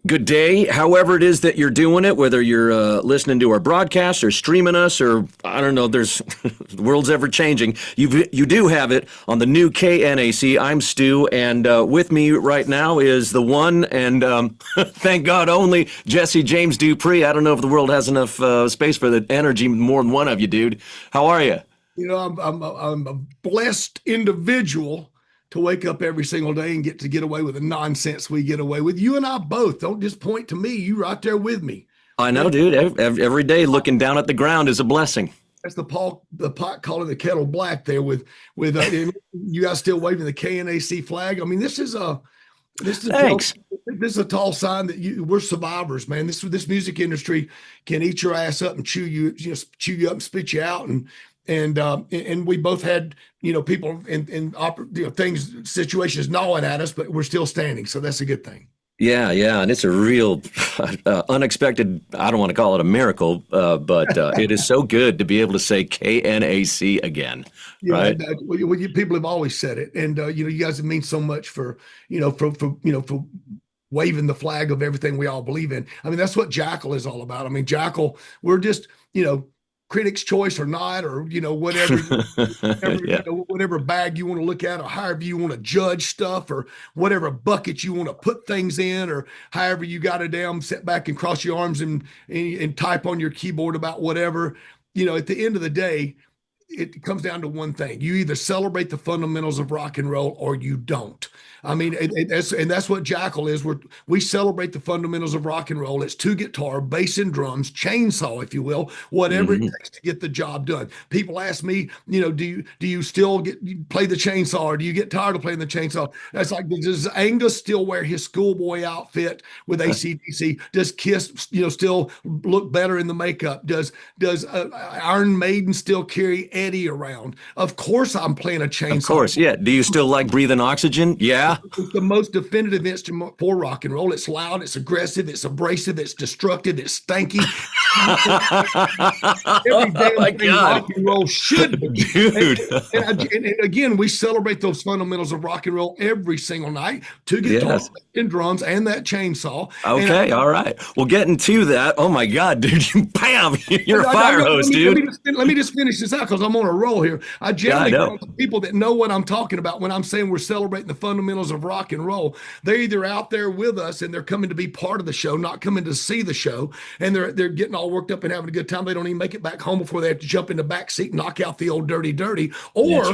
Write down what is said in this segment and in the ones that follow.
Good day, however it is that you're doing it, whether you're listening to our broadcast or streaming us, or I don't know, there's the world's ever changing. You do have it on the new KNAC. I'm Stu, and with me right now is the one and thank God only Jesse James Dupree. I don't know if the world has enough space for the energy more than one of you, dude. How are you? I'm a blessed individual to wake up every single day and get away with the nonsense we get away with. You and I both. Don't just point to me. You right there with me. I know, dude. Every day looking down at the ground is a blessing. That's the pot calling the kettle black there with you guys still waving the KNAC flag. I mean, this is a Thanks. this is a tall sign that we're survivors, man. This music industry can eat your ass up and chew you up and spit you out, and we both had people in things, situations gnawing at us, but we're still standing, so that's a good thing. Yeah, and it's a real unexpected, I don't want to call it a miracle, but it is so good to be able to say KNAC again, right? People have always said it, and you guys have mean so much for waving the flag of everything we all believe in. I mean, that's what Jackal is all about. I mean, Jackal, we're just Critics' Choice or not, or whatever, Yeah. whatever bag you want to look at, or however you want to judge stuff, or whatever bucket you want to put things in, or however you got to sit back and cross your arms and type on your keyboard about whatever. At the end of the day, it comes down to one thing: you either celebrate the fundamentals of rock and roll or you don't. I mean, that's what Jackal is. We celebrate the fundamentals of rock and roll. It's two guitar, bass and drums, chainsaw, if you will, whatever it takes to get the job done. People ask me, do you still play the chainsaw, or do you get tired of playing the chainsaw? That's like, does Angus still wear his schoolboy outfit with AC/DC? Does Kiss, still look better in the makeup? Does Iron Maiden still carry Eddie around? Of course, I'm playing a chainsaw. Of course, yeah. Do you still like breathing oxygen? Yeah. It's the most definitive instrument for rock and roll. It's loud, it's aggressive, it's abrasive, it's destructive, it's stanky. Every damn thing rock and roll should be. Dude. And again, we celebrate those fundamentals of rock and roll every single night. Two guitars and drums and that chainsaw. Okay, all right. Well, getting to that. Oh my God, dude! Bam! You're a fire hose, dude. Let me just finish this out because I'm on a roll here. I generally know people that know what I'm talking about when I'm saying we're celebrating the fundamentals of rock and roll. They're either out there with us and they're coming to be part of the show, not coming to see the show, and they're getting all worked up and having a good time. They don't even make it back home before they have to jump in the back seat and knock out the old dirty. Or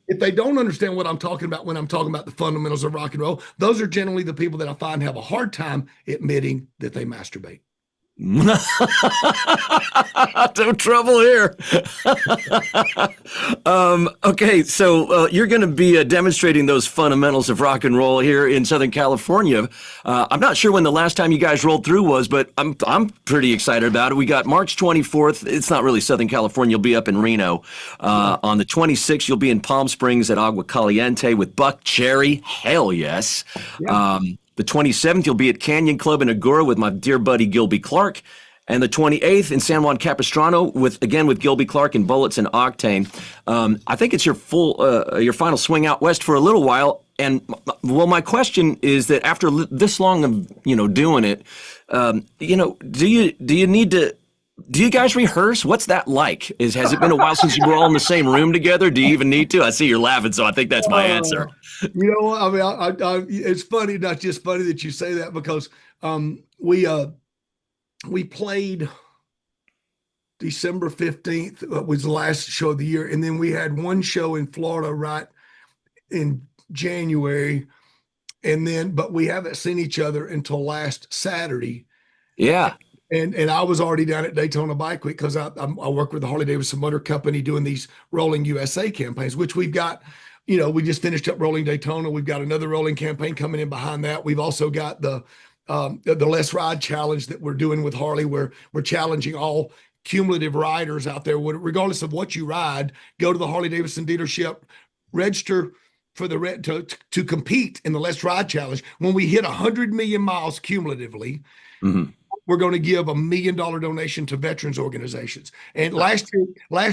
if they don't understand what I'm talking about when I'm talking about the fundamentals of rock and roll, those are generally the people that I find have a hard time admitting that they masturbate. No trouble here. Okay, so you're going to be demonstrating those fundamentals of rock and roll here in Southern California. I'm not sure when the last time you guys rolled through was, but I'm pretty excited about it. We got March 24th. It's not really Southern California. You'll be up in Reno. On the 26th, you'll be in Palm Springs at Agua Caliente with Buck Cherry. Hell yes. Yeah. The 27th, you'll be at Canyon Club in Agoura with my dear buddy Gilby Clarke. And the 28th in San Juan Capistrano with Gilby Clarke and Bullets and Octane. I think it's your final swing out west for a little while. And my question is that after this long of doing it, do you guys rehearse? What's that like? Has it been a while since you were all in the same room together? Do you even need to? I see you're laughing, so I think that's my answer. I mean, it's funny, not just funny that you say that, because we played December 15th was the last show of the year, and then we had one show in Florida right in January, but we haven't seen each other until last Saturday. Yeah. And I was already down at Daytona Bike Week because I work with the Harley-Davidson Motor Company doing these Rolling USA campaigns, which we've got. We just finished up Rolling Daytona. We've got another rolling campaign coming in behind that. We've also got the Let's Ride Challenge that we're doing with Harley, where we're challenging all cumulative riders out there, regardless of what you ride. Go to the Harley-Davidson dealership, register for to compete in the Let's Ride Challenge. When we hit 100 million miles cumulatively, we're going to give $1 million donation to veterans organizations. And last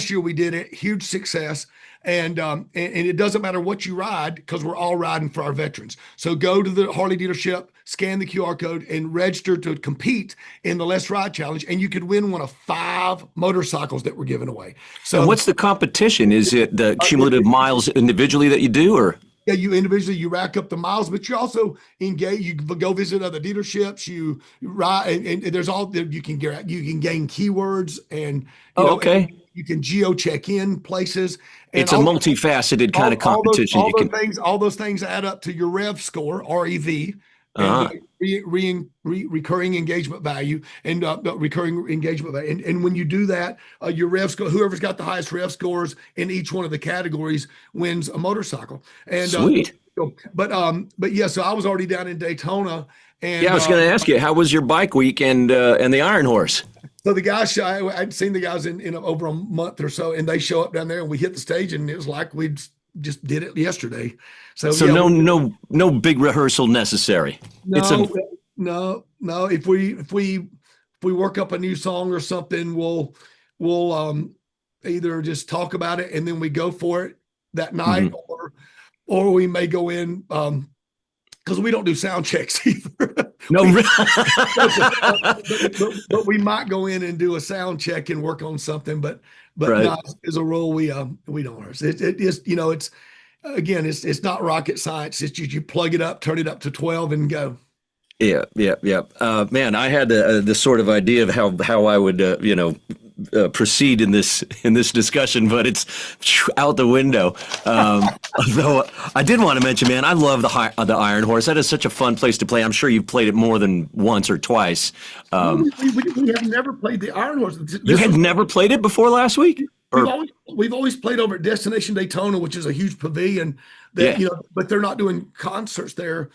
year we did it, huge success. And it doesn't matter what you ride, because we're all riding for our veterans. So go to the Harley dealership, scan the QR code, and register to compete in the Let's Ride Challenge, and you could win one of 5 motorcycles that we're giving away. So, and what's the competition? Is it the cumulative miles individually that you do, or? Yeah, you individually, you rack up the miles, but you also engage. You go visit other dealerships. You ride, and there's all you can gain keywords, and okay. and you can geo check in places. And it's a multifaceted kind of competition. All those things add up to your REV score, REV, and recurring engagement value, and recurring engagement value. And when you do that, your REV score, whoever's got the highest REV scores in each one of the categories wins a motorcycle. And sweet. But yeah, so I was already down in Daytona, and yeah, I was going to ask you, how was your bike week and the Iron Horse? So the guys, I'd seen the guys in over a month or so, and they show up down there, and we hit the stage, and it was like we just did it yesterday. So yeah, no big rehearsal necessary. No. If we work up a new song or something, we'll either just talk about it and then we go for it that night, or we may go in because we don't do sound checks either. No, but we might go in and do a sound check and work on something. But right. No, as a rule, we don't rehearse. It is, it's again, it's not rocket science. It's just you plug it up, turn it up to 12, and go. Yeah. Man, I had this sort of idea of how I would proceed in this discussion, but it's out the window. Though I did want to mention, man, I love the Iron Horse. That is such a fun place to play. I'm sure you've played it more than once or twice. We have never played the Iron Horse. You had never played it before last week? We've always played over at Destination Daytona, which is a huge pavilion that but they're not doing concerts there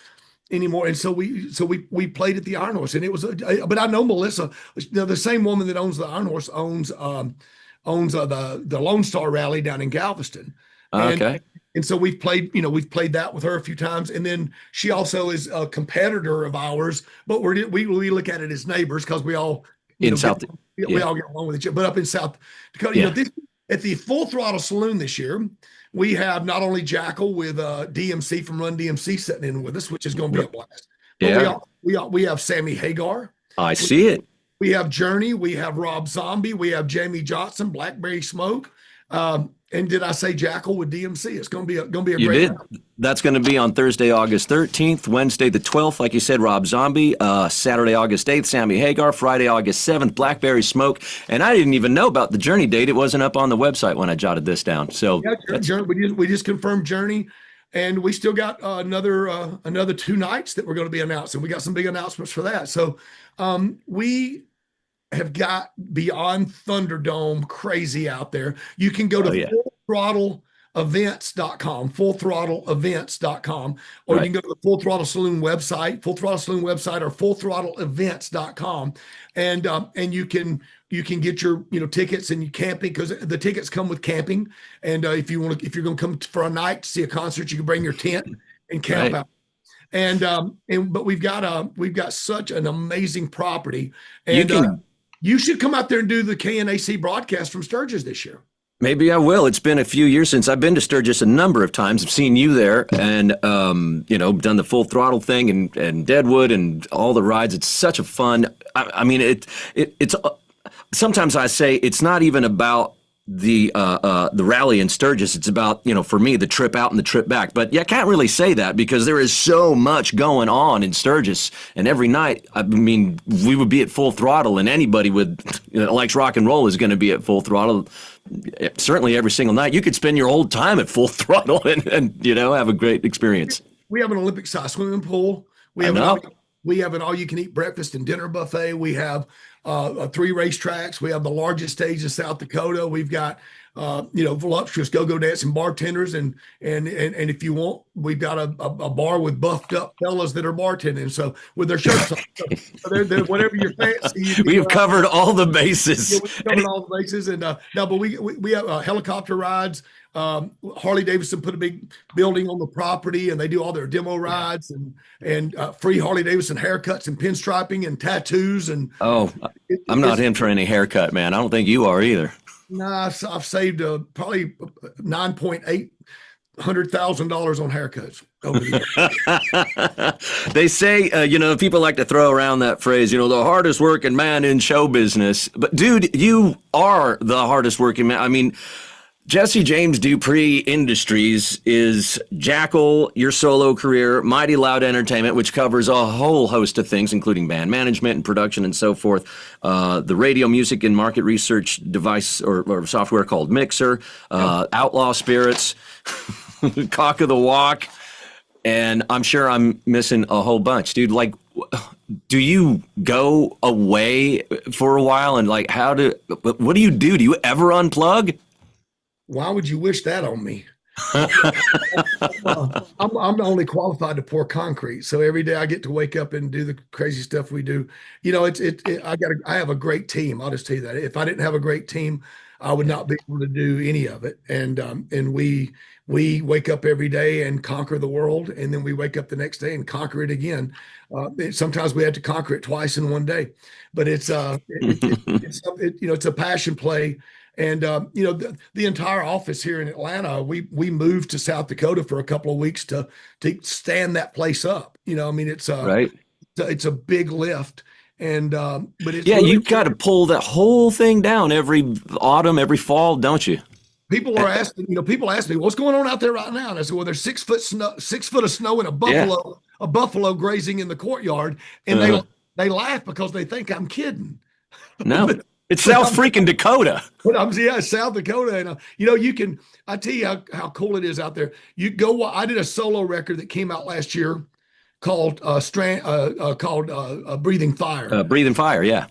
anymore. And so we played at the Iron Horse, and it was but I know Melissa, the same woman that owns the Iron Horse owns the Lone Star Rally down in Galveston. Okay. And so we've played that with her a few times, and then she also is a competitor of ours, but we look at it as neighbors because we all we all get along with each other. But up in South Dakota, at the Full Throttle Saloon this year, we have not only Jackal with DMC from Run DMC sitting in with us, which is going to be a blast. But we have Sammy Hagar. I see it. We have Journey. We have Rob Zombie. We have Jamie Johnson, Blackberry Smoke. And did I say Jackal with DMC? It's going to be a great night. That's going to be on Thursday, August 13th, Wednesday the 12th, like you said, Rob Zombie, Saturday, August 8th, Sammy Hagar, Friday, August 7th, Blackberry Smoke. And I didn't even know about the Journey date. It wasn't up on the website when I jotted this down. So we just confirmed Journey, and we still got another 2 nights that we're going to be announcing. We got some big announcements for that. So we have got beyond Thunderdome crazy out there. You can go to fullthrottleevents.com, fullthrottleevents.com, or you can go to the Full Throttle Saloon website, or fullthrottleevents.com, and you can get your tickets and you camping, because the tickets come with camping. And if you're going to come for a night to see a concert, you can bring your tent and camp out. But we've got such an amazing property, and you should come out there and do the KNAC broadcast from Sturgis this year. Maybe I will. It's been a few years since I've been to Sturgis a number of times. I've seen you there and, done the Full Throttle thing and Deadwood and all the rides. It's such a fun. I mean, it's sometimes I say it's not even about the rally in Sturgis. It's about, for me, the trip out and the trip back. But I can't really say that because there is so much going on in Sturgis. And every night, I mean, we would be at Full Throttle, and anybody likes rock and roll is going to be at Full Throttle. Certainly every single night. You could spend your whole time at Full Throttle and have a great experience. We have an Olympic-sized swimming pool. We have an all-you-can-eat breakfast and dinner buffet. We have 3 racetracks. We have the largest stage in South Dakota. We've got voluptuous go-go dancing bartenders, and if you want, we've got a bar with buffed up fellas that are bartending. So with their shirts on, so they're whatever you're fancy. We've covered all the bases. We've covered all the bases, and but we have helicopter rides. Harley Davidson put a big building on the property, and they do all their demo rides and free Harley Davidson haircuts and pinstriping and tattoos. And I'm not in for any haircut, man. I don't think you are either. No, I've saved probably $9.8 $100,000 on haircuts over the years. They say, people like to throw around that phrase, the hardest working man in show business. But dude, you are the hardest working man. I mean, Jesse James Dupree Industries is Jackal, your solo career, Mighty Loud Entertainment, which covers a whole host of things, including band management and production and so forth. The radio music and market research device or software called Mixer, Outlaw Spirits, Cock of the Walk. And I'm sure I'm missing a whole bunch, dude. Like, do you go away for a while and what do you do? Do you ever unplug? Why would you wish that on me? I'm the only qualified to pour concrete. So every day I get to wake up and do the crazy stuff we do. I have a great team. I'll just tell you that. If I didn't have a great team, I would not be able to do any of it. And we wake up every day and conquer the world, and then we wake up the next day and conquer it again. Sometimes we have to conquer it twice in one day, but it's a passion play. And the entire office here in Atlanta, we moved to South Dakota for a couple of weeks to stand that place up. It's right. It's a big lift. And but it's you've got to pull that whole thing down every autumn, every fall, don't you? People are asking, people ask me, what's going on out there right now? And I said, well, there's 6 foot of snow and a buffalo grazing in the courtyard, and they laugh because they think I'm kidding. No. It's South freaking Dakota. South Dakota. And, I tell you how cool it is out there. I did a solo record that came out last year called Breathing Fire. Breathing Fire, yeah.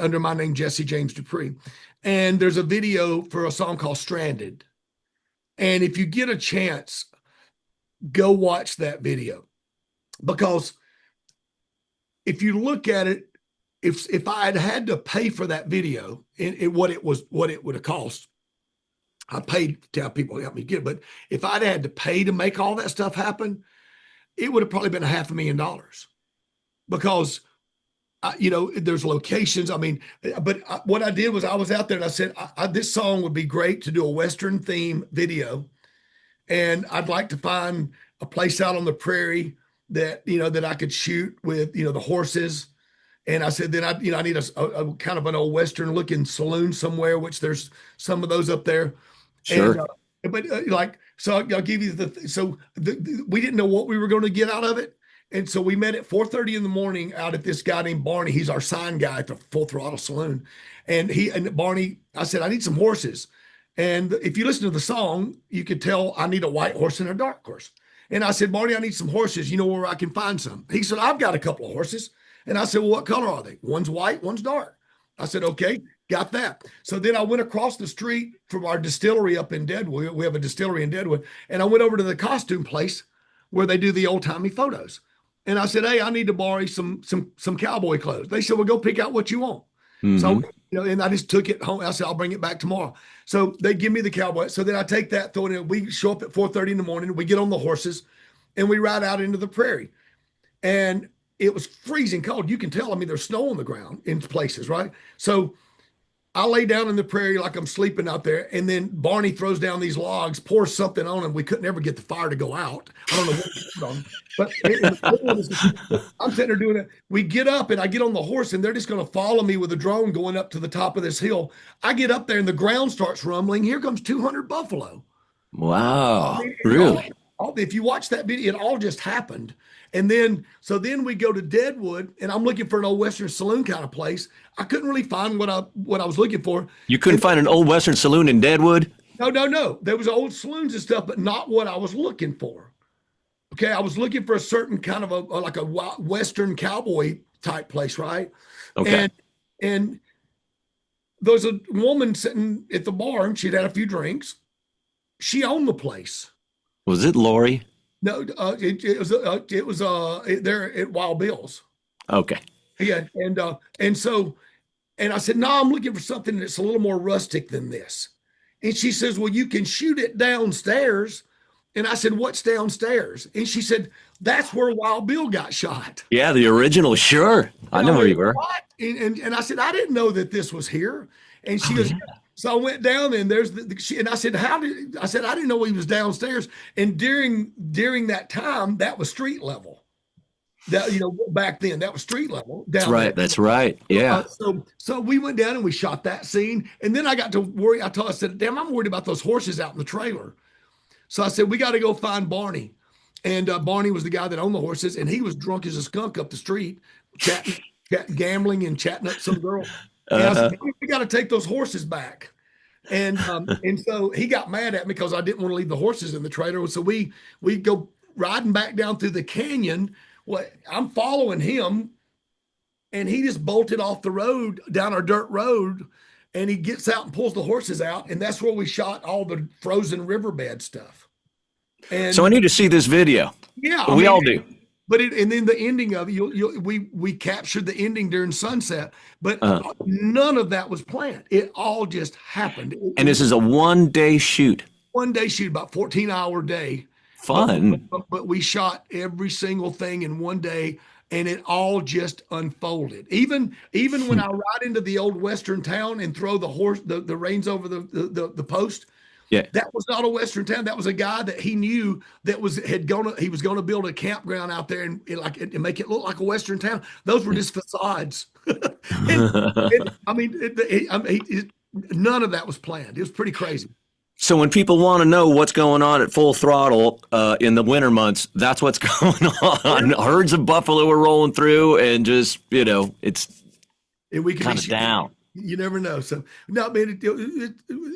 Under my name, Jesse James Dupree. And there's a video for a song called Stranded. And if you get a chance, go watch that video. Because if you look at it, if I had to pay for that video, what it would have cost, I paid to have people help me get it. But if I'd had to pay to make all that stuff happen, it would have probably been $500,000, because there's locations. I mean, but what I did was I was out there and I said, this song would be great to do a Western theme video, and I'd like to find a place out on the prairie that that I could shoot with the horses. And I said, then I need a kind of an old Western looking saloon somewhere, which there's some of those up there. Sure. So I'll give you we didn't know what we were going to get out of it. And so we met at 4:30 in the morning out at this guy named Barney. He's our sign guy at the Full Throttle Saloon. And Barney, I said, I need some horses. And if you listen to the song, you could tell I need a white horse and a dark horse. And I said, Barney, I need some horses. You know where I can find some? He said, I've got a couple of horses. And I said, well, what color are they? One's white, one's dark. I said, okay, got that. So then I went across the street from our distillery up in Deadwood. We have a distillery in Deadwood. And I went over to the costume place where they do the old timey photos. And I said, hey, I need to borrow some cowboy clothes. They said, well, go pick out what you want. Mm-hmm. So, and I just took it home. I said, I'll bring it back tomorrow. So they give me the cowboy. So then I take that, throw it in. We show up at 4:30 in the morning. We get on the horses and we ride out into the prairie. And it was freezing cold. You can tell, there's snow on the ground in places, right? So I lay down in the prairie like I'm sleeping out there, and then Barney throws down these logs, pours something on them. We couldn't ever get the fire to go out. I don't know what to put on, but I'm sitting there doing it. We get up, and I get on the horse, and they're just going to follow me with a drone going up to the top of this hill. I get up there, and the ground starts rumbling. Here comes 200 buffalo. Wow, really? If you watch that video, it all just happened. And then we go to Deadwood, and I'm looking for an old Western saloon kind of place. I couldn't really find what I was looking for. You couldn't find an old Western saloon in Deadwood? No. There was old saloons and stuff, but not what I was looking for. Okay, I was looking for a certain kind of a Western cowboy type place, right? Okay. And there's a woman sitting at the bar, and she'd had a few drinks. She owned the place. Was it Lori? No, it was there at Wild Bill's. Okay. Yeah, and I said, no, I'm looking for something that's a little more rustic than this. And she says, well, you can shoot it downstairs. And I said, what's downstairs? And she said, that's where Wild Bill got shot. Yeah, the original, sure. I know where you were. What? And I said, I didn't know that this was here. And she goes, So I went down and and I said, I didn't know he was downstairs. And during that time, that was street level. That, back then that was street level That's down right. there. That's right. Yeah. So we went down and we shot that scene. And then I got to worry. I said, damn, I'm worried about those horses out in the trailer. So I said, we got to go find Barney. And Barney was the guy that owned the horses, and he was drunk as a skunk up the street, chatting, gambling and chatting up some girl. And I said, we got to take those horses back. And so he got mad at me because I didn't want to leave the horses in the trailer. So we go riding back down through the canyon. Well, I'm following him, and he just bolted off the road down our dirt road, and he gets out and pulls the horses out, and that's where we shot all the frozen riverbed stuff. And So I need to see this video. yeah, We all do. But and then the ending of it, we captured the ending during sunset, but none of that was planned. It all just happened. And this is a 1-day shoot. 1 day shoot, about 14-hour day. Fun. But we shot every single thing in 1 day, and it all just unfolded. Even when I ride into the old Western town and throw the reins over the post. Yeah. That was not a Western town. That was a guy that he knew he was going to build a campground out there and make it look like a Western town. Those were just facades. None of that was planned. It was pretty crazy. So when people want to know what's going on at full throttle in the winter months, that's what's going on. Herds of buffalo are rolling through, and just, it's And we can kind of down. You never know. So no, man,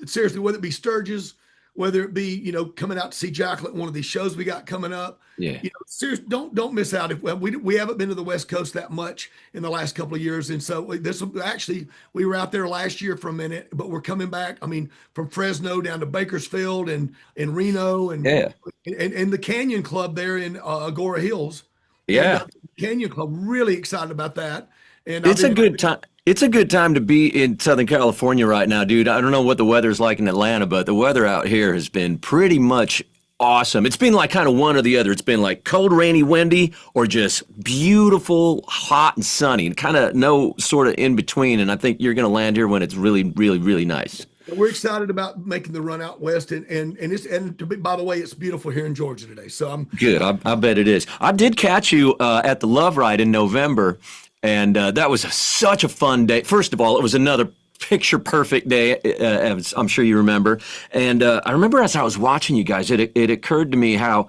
seriously, whether it be Sturgis, whether it be, coming out to see Jackal at one of these shows we got coming up. Yeah. Seriously, don't miss out. If we haven't been to the West Coast that much in the last couple of years. And so we were out there last year for a minute, but we're coming back. I mean, from Fresno down to Bakersfield and Reno and the Canyon Club there in Agora Hills. Yeah. Canyon Club, really excited about that. And It's a good time. It's a good time to be in Southern California right now, dude. I don't know what the weather's like in Atlanta, but the weather out here has been pretty much awesome. It's been like kind of one or the other. It's been like cold, rainy, windy, or just beautiful, hot, and sunny, and kind of no sort of in between. And I think you're going to land here when it's really, really, really nice. We're excited about making the run out west, by the way, it's beautiful here in Georgia today. So I'm good. I bet it is. I did catch you at the Love Ride in November. And that was such a fun day. First of all, it was another picture perfect day, as I'm sure you remember. And I remember as I was watching you guys, it occurred to me how,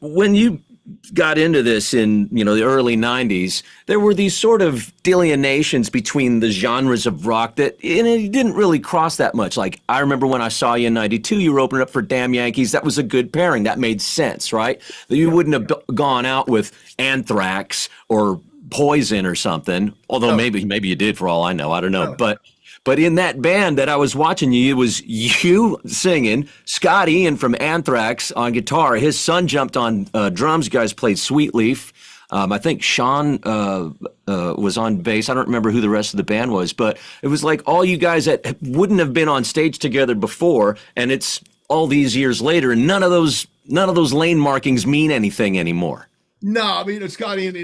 when you got into this in, the early 90s, there were these sort of delineations between the genres of rock and it didn't really cross that much. Like, I remember when I saw you in 92, you were opening up for Damn Yankees. That was a good pairing. That made sense, right? That you wouldn't have gone out with Anthrax or Poison or something, although maybe you did, for all I know. I don't know. But in that band that I was watching it was you singing, Scott Ian from Anthrax on guitar. His son jumped on drums. You guys played Sweet Leaf. I think Sean was on bass. I don't remember who the rest of the band was, but it was like all you guys that wouldn't have been on stage together before, and it's all these years later, and none of those lane markings mean anything anymore. No, I mean, Scotty and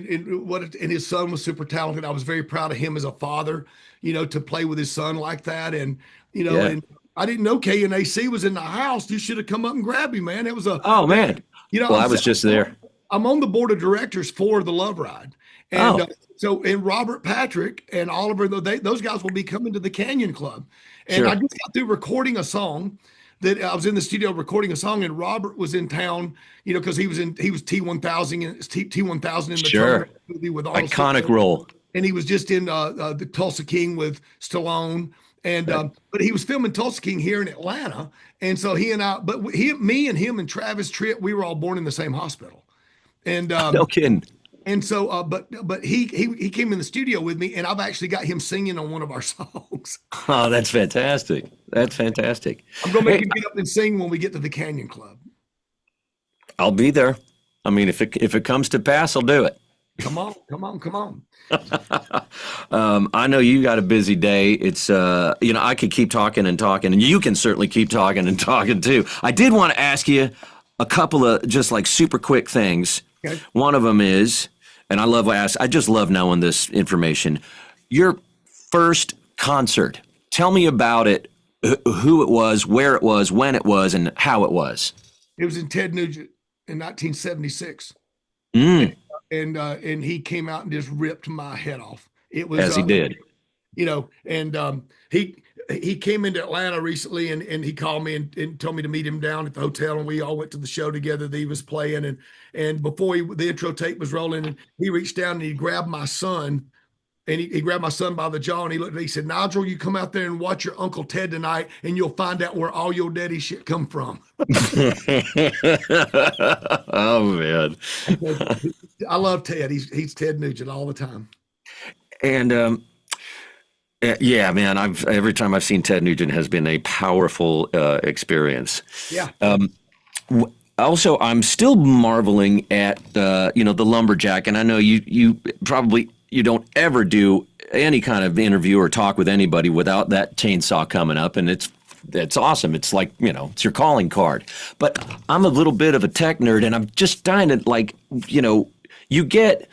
his son was super talented. I was very proud of him as a father, to play with his son like that. And, and I didn't know KNAC was in the house. You should have come up and grabbed me, man. It was oh man. Well, I was just there. I'm on the board of directors for the Love Ride. And and Robert Patrick and Oliver, those guys will be coming to the Canyon Club. And I just got through recording a song. That I was in the studio recording a song, and Robert was in town, because he was T-1000 in the movie with Arnold iconic Schwarzenegger. role, and he was just in the Tulsa King with Stallone, and but he was filming Tulsa King here in Atlanta, and so me and him and Travis Tritt, we were all born in the same hospital, and no kidding. And so, but he came in the studio with me, and I've actually got him singing on one of our songs. Oh, that's fantastic. That's fantastic. I'm going to make him get up and sing when we get to the Canyon Club. I'll be there. I mean, if it comes to pass, I'll do it. Come on. I know you got a busy day. It's, I could keep talking, and you can certainly keep talking too. I did want to ask you a couple of just like super quick things. Okay. One of them is, and I just love knowing this information. Your first concert Tell me about it, who it was, where it was, when it was, and how it was. It was in Ted Nugent in 1976. Mm, And he came out and just ripped my head off. It was as he did. And he came into Atlanta recently, and he called me and told me to meet him down at the hotel, and we all went to the show together that he was playing. And before the intro tape was rolling, and he reached down and he grabbed my son, and he grabbed my son by the jaw, and he looked at me, he said, "Nigel, you come out there and watch your Uncle Ted tonight, and you'll find out where all your daddy shit come from." Oh man. I love Ted. He's Ted Nugent all the time. And yeah, man, every time I've seen Ted Nugent has been a powerful experience. Yeah. Also, I'm still marveling at the lumberjack, and I know you probably you don't ever do any kind of interview or talk with anybody without that chainsaw coming up, and it's awesome. It's like, it's your calling card. But I'm a little bit of a tech nerd, and I'm just dying to you get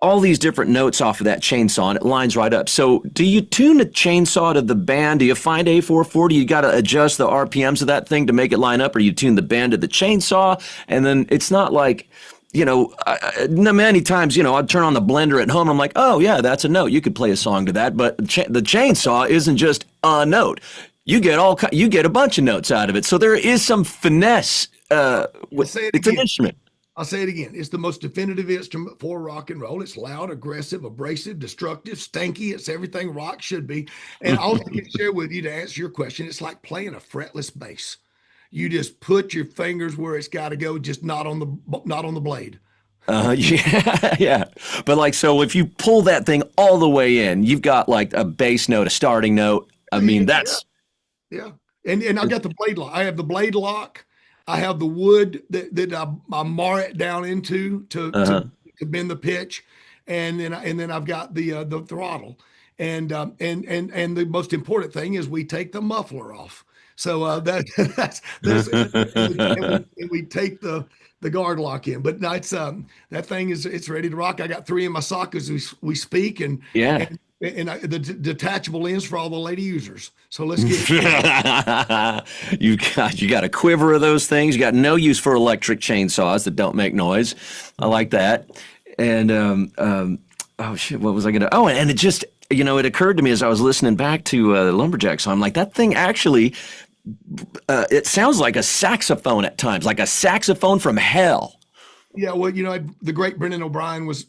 all these different notes off of that chainsaw, and it lines right up. So do you tune a chainsaw to the band? Do you find A440? You got to adjust the RPMs of that thing to make it line up, or you tune the band to the chainsaw? And then it's not like, many times, I'd turn on the blender at home. I'm like, oh yeah, that's a note. You could play a song to that. But the chainsaw isn't just a note. You get a bunch of notes out of it. So there is some finesse. It's an instrument. I'll say it again. It's the most definitive instrument for rock and roll. It's loud, aggressive, abrasive, destructive, stanky. It's everything rock should be. And I also can share with you, to answer your question, it's like playing a fretless bass. You just put your fingers where it's got to go, just not on the blade. Yeah. But so if you pull that thing all the way in, you've got like a bass note, a starting note. I mean, that's. Yeah. And I got the blade lock. I have the blade lock. I have the wood that I mar it down into to bend the pitch, and then I've got the throttle, and the most important thing is we take the muffler off. So that's and we take the guard lock in. But no, it's that thing it's ready to rock. I got 3 in my sock as we speak, and yeah. And the detachable ends for all the lady users. So let's get it. You got a quiver of those things. You got no use for electric chainsaws that don't make noise. I like that. And oh shit, what was I gonna? Oh, and it just it occurred to me as I was listening back to the Lumberjack song. I'm like, that thing actually, it sounds like a saxophone at times, like a saxophone from hell. Yeah, well, the great Brendan O'Brien was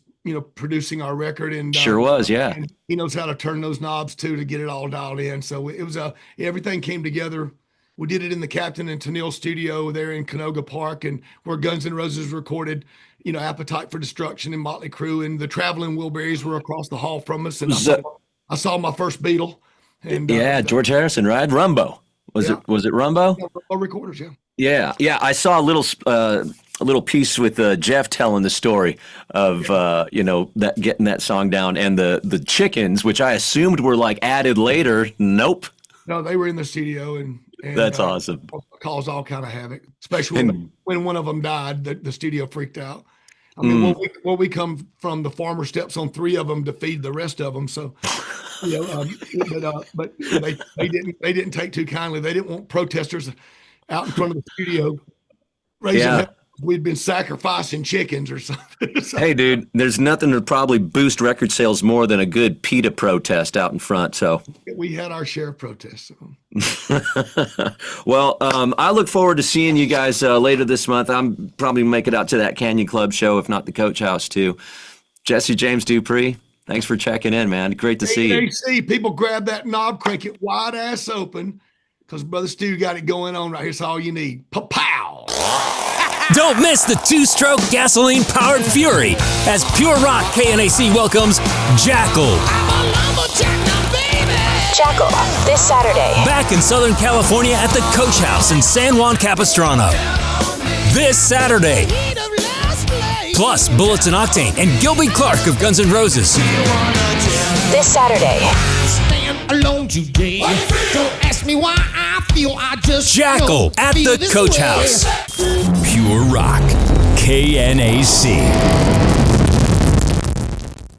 producing our record, and sure was, yeah. And he knows how to turn those knobs too to get it all dialed in. So it was everything came together. We did it in the Captain and Tennille studio there in Canoga Park, and where Guns N' Roses recorded, Appetite for Destruction and Motley Crue, and the Traveling Wilburys were across the hall from us. And I saw my first Beatle. And George Harrison, right? Rumbo. Was it Rumbo? Yeah, recorders, yeah. Yeah. I saw a little piece with Jeff telling the story of that getting that song down, and the chickens, which I assumed were like added later. Nope. No, they were in the studio, and that's awesome. Caused all kind of havoc, especially when one of them died. The studio freaked out. I mean, we come from, the farmer steps on 3 of them to feed the rest of them. So, but they didn't take too kindly. They didn't want protesters out in front of the studio raising hell. We'd been sacrificing chickens or something. Hey, dude, there's nothing to probably boost record sales more than a good PETA protest out in front. So we had our share of protests. Well, I look forward to seeing you guys later this month. I'm probably make it out to that Canyon Club show, if not the Coach House too. Jesse James Dupree, thanks for checking in, man. Great to see you. People grab that knob, crank it wide ass open, because Brother Stu got it going on right here. It's all you need. Pow! Don't miss the 2-stroke gasoline-powered Fury as Pure Rock KNAC welcomes Jackal. Jackal, this Saturday. Back in Southern California at the Coach House in San Juan Capistrano. This Saturday. Plus, Bullets and Octane and Gilby Clarke of Guns N' Roses. This Saturday. Alone today. Don't ask me why I feel, I just Jackal at the Coach House. Pure Rock, KNAC.